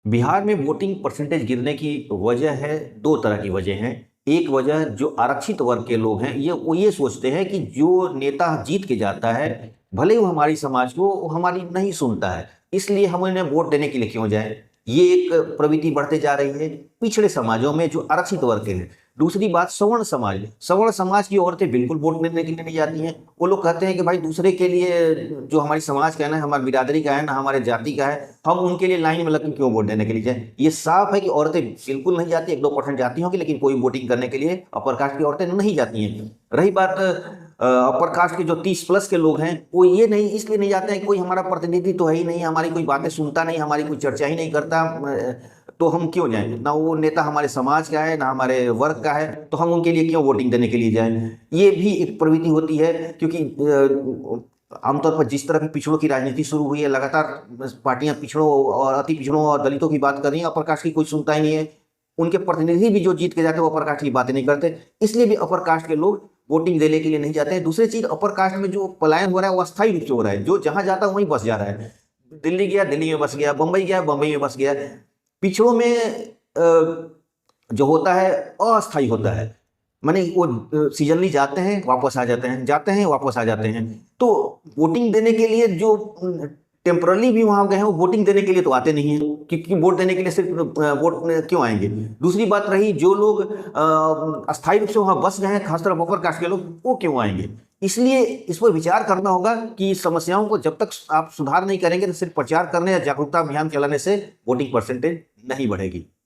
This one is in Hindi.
बिहार में वोटिंग परसेंटेज गिरने की वजह है, दो तरह की वजह हैं। एक वजह जो आरक्षित वर्ग के लोग हैं, वो ये सोचते हैं कि जो नेता जीत के जाता है, भले ही वो हमारी समाज को वो हमारी नहीं सुनता है, इसलिए हम उन्हें वोट देने के लिए क्यों जाएं। ये एक प्रवृत्ति बढ़ते जा रही है पिछड़े समाजों में जो आरक्षित वर्ग के हैं। दूसरी बात, सवर्ण समाज की औरतें बिल्कुल वोट देने के लिए नहीं जाती हैं। वो लोग कहते हैं कि भाई दूसरे के लिए, जो हमारी समाज का है ना, हमारी बिरादरी का है ना, हमारे जाति का है, हम उनके लिए लाइन में लग के क्यों वोट देने के लिए जाए। ये साफ है कि औरतें बिल्कुल नहीं जाती, 1-2% जाती होंगी, लेकिन कोई वोटिंग करने के लिए अपर कास्ट की औरतें नहीं जाती हैं। रही बात अपर कास्ट के जो 30+ के लोग हैं, वो ये नहीं इसलिए नहीं जाते हैं कि कोई हमारा प्रतिनिधि तो है ही नहीं, हमारी कोई बातें सुनता नहीं, हमारी कोई चर्चा ही नहीं करता, तो हम क्यों जाएं। ना वो नेता हमारे समाज का है ना हमारे वर्ग का है, तो हम उनके लिए क्यों वोटिंग देने के लिए जाएं। ये भी एक प्रवृत्ति होती है, क्योंकि आमतौर पर जिस तरह की पिछड़ों की राजनीति शुरू हुई है, लगातार पार्टियां पिछड़ों और अति पिछड़ों और दलितों की बात कर रही हैं, अपर कास्ट की कोई सुनता ही नहीं है। उनके प्रतिनिधि भी जो जीत के जाते हैं वो अपर कास्ट की बातें नहीं करते, इसलिए भी अपर कास्ट के लोग वोटिंग देने के लिए नहीं जाते हैं। दूसरी चीज, अपर कास्ट में जो पलायन हो रहा है वो अस्थायी रूप से हो रहा है, जो जहां जाता है वहीं बस जा रहा है। दिल्ली गया दिल्ली में बस गया, बंबई गया बंबई में बस गया। पिछड़ों में जो होता है अस्थायी होता है, माने वो सीजनली जाते हैं वापस आ जाते हैं, जाते हैं वापस आ जाते हैं। तो वोटिंग देने के लिए जो टेम्परली भी वहां गए हैं, वो वोटिंग देने के लिए तो आते नहीं हैं, क्योंकि वोट देने के लिए सिर्फ वोट क्यों आएंगे। दूसरी बात रही, जो लोग अस्थायी रूप से वहां बस गए हैं, खासकर अपर कास्ट के लोग, वो क्यों आएंगे। इसलिए इस पर विचार करना होगा कि समस्याओं को जब तक आप सुधार नहीं करेंगे, तो सिर्फ प्रचार करने या जागरूकता अभियान चलाने से वोटिंग परसेंटेज नहीं बढ़ेगी।